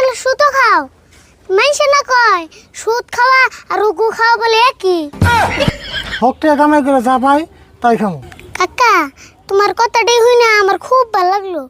তাহলে সুতো খাও। মাইসে না কয় সুদ খাওয়া আর রুগু খাওয়া বলে একই। হকটে কামাই করে যা পাই তাই খামো। কাকা তোমার কথাটাই হই না আমার খুব ভালো লাগলো।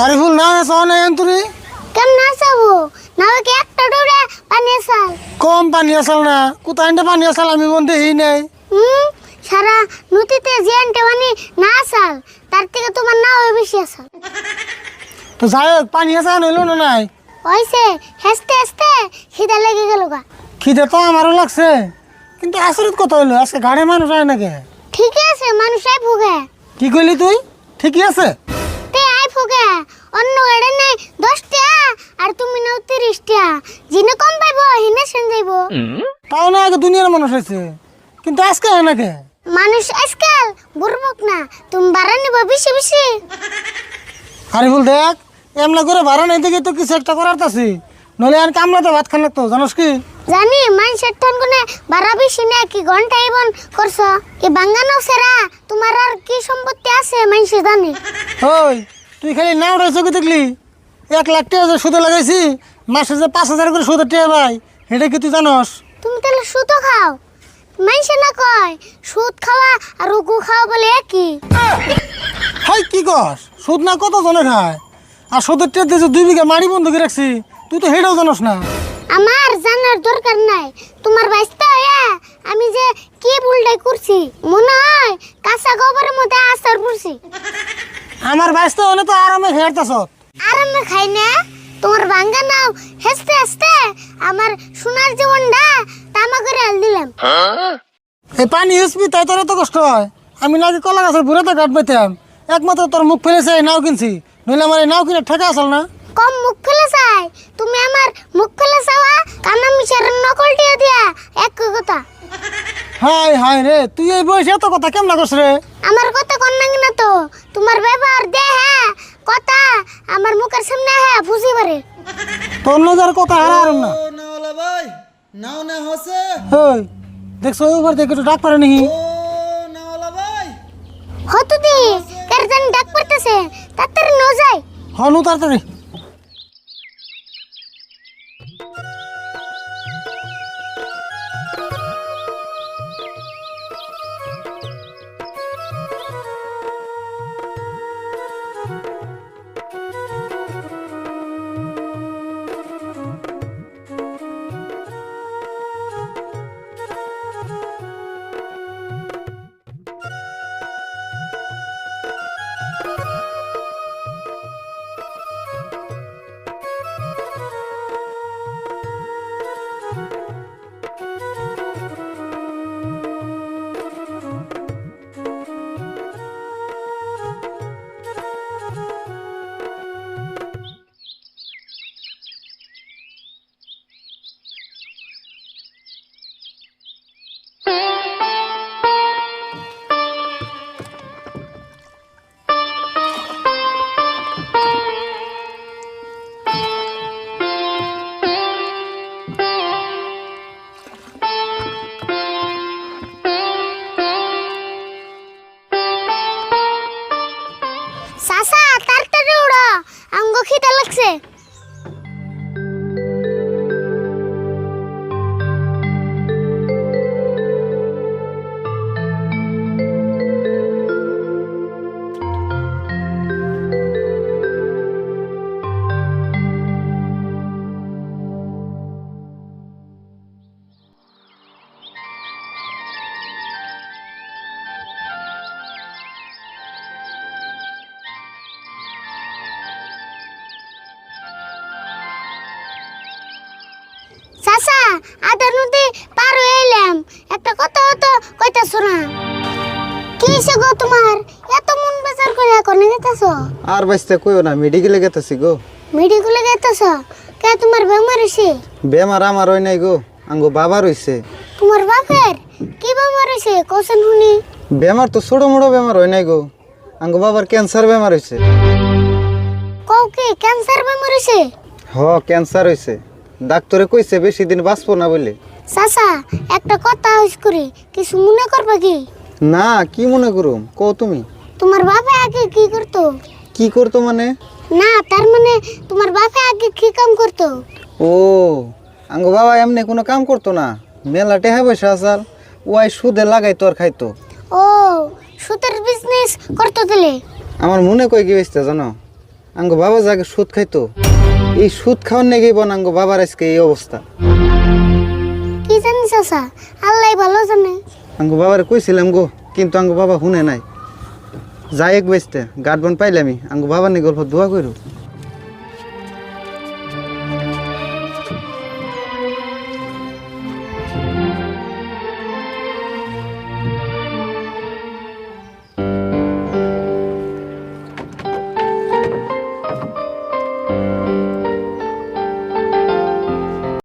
আরিফুল না চাও না এন্তরি কেমন আসাবো না কি একটা ডোরে পানি আসাল। কম পানি আসাল না কোথায় পানি আসাল আমি মন দেখি নাই। সারা নদীতে যে আনতে পানি না আসাল তার থেকে তোমার নাও বেশি আসাল। তো যাই হোক পানি আসা নইলো না নাই হইছে হেসতে হেসতে খিদা লেগে গেল গা। খিদে তো আমারও লাগছে কিন্তু আসরিত কত হইলো আজকে গাড়ি মানুষ আয় নাকি। ঠিকই আছে মানুষ আই ভোগে। কি কইলি তুই ঠিকই আছে তে আই ভোগে অন্য গাড়ি নাই 10 টাকা আর তুমি নাও 30 টাকা জিনে কম পাইবো হিনে সেন যাইবো। তাও না আগে দুনিয়ার মানুষ হয়েছে কিন্তু আজকে হয় নাকি। মানুষ আজকাল বুড়বক না তুমি বাড়া নিব বেশি বেশি। আরিফুল দেখ এমলা করে ভাড়া নাই দেখে তো কিছু একটা করার তাছি নইলে আর কামলাতে ভাত খান লাগতো জানোস কি। জানি মানুষের ঠান কোনে বাড়া বেশি না কি ঘন্টা ইবন করছো এই বাঙ্গানো সেরা তোমার আর কি সম্পত্তি আছে মানুষ জানি। ওই তুই খালি না উঠাই চোখে দেখলি 1 লাখ টাকা যে সুদে লাগাইছি মাসে যে 5,000 করে সুদের টাকা ভাই এটা কি তুই জানোস। তুমি তাহলে সুতো খাও। মাইসে না কয় সুদ খাওয়া আর রুগু খাওয়া বলে একই। হাই কি কস সুদ না কত জনে খায় আর সুদের টাকা দিয়ে যে 2 বিঘা মাড়ি বন্ধ করে রাখছি তুই তো হেটাও জানোস না। আমার জানার দরকার নাই তোমার বাইস্তা হইয়া আমি যে কি ভুলটাই করছি মনে হয় কাঁচা গোবরের মধ্যে আচার পড়ছি। আমার বাইসতে হলে তো আরামে খেয়ারতাছ। আরামে খাই না তোমার ভাঙ্গা নাও হেসতে হেসতে আমার সোনার জীবনটা তামা করে আল দিলাম। এই পানি হেসবি তাই তোর এত কষ্ট হয়। আমি নাকি কলা গাছের বুড়াতে কাঠ পাইতাম একমাত্র তোর মুখ ফেলেছে এই নাও কিনছি নইলে আমার এই নাও কিনে ঠেকা আসল না। কম মুখ ফেলে চাই তুমি আমার মুখ ফেলে চাওয়া কানা মিশার নকল টিয়া দিয়া এক কথা। হাই হাই রে তুই এই বয়সে এত কথা কেমন করছ রে। আমার কথা কন নাকি না তো তোমার ব্যবহার দে হ্যাঁ কথা আমার মুখের সামনে হ্যাঁ বুঝি পারে। তোর নজর কথা হারাম না। ও নাওলা ভাই নাও না হসে ওই দেখছো ওভার দেখে একটু ডাক পারে নি। ও নাওলা ভাই হতো দি কার জানি ডাক পড়তেছে তাড়াতাড়ি ন যাই। হনু তাড়াতাড়ি। সাসা তাড়াতাড়ি উড়ো আঙ্গ খিদা লাগছে। চাচা আধা নদী পার হয়ে এলাম একটা কথা হতো কইতাছো না কি হইছে গো তোমার এত মন বেজার করে কোনে গেতাছো আর বাইসতে কইও না মেডিকেলে গেতেছি গো। মেডিকেলে গেতাছো কে তোমার বেমার হইছে বেমার আমার হই নাই গো, আঙ্গো বাবার হইছে। তোমার বাপের কি বেমার হইছে কোসেন শুনি বেমার তো ছোট মোটো বেমার হই নাই গো, আঙ্গো বাবার ক্যান্সার বেমার হইছে। কও কি ক্যান্সার বেমার হইছে হ ক্যান্সার হইছে, ডাক্তারে কইছে বেশি দিন বাঁচবো না বলে। চাচা একটা কথা হইছ করি কিছু মনে করবা কি না কি মনে করুম কও তুমি? তোমার বাপে আগে কি করতো কি করতো মানে? না তার মানে তোমার বাপে আগে কি কাম করতো ও আঙ্গো বাবা এমনি কোনো কাম করতো না, মেলা টেহা পয়সা আসাল ওয়াই সুদে লাগাইতো আর খাইতো। ও সুদের বিজনেস করতো তাহলে আমার মনে কই কি হইছে জানো, আঙ্গো বাবা যাকে সুদ খাইতো এই সুদ খাওয়ার নেগেই বন আঙ্গো বাবার আজকে এই অবস্থা। কি জানি চাচা আল্লাহ ভালো জানে আঙ্গো বাবারে কইছিলাম গো, কিন্তু আঙ্গো বাবা শুনে নাই। যাই এক বেসতে গার্ড বন পাইলামি আঙ্গো বাবার নিয়ে গল্প দোয়া করো।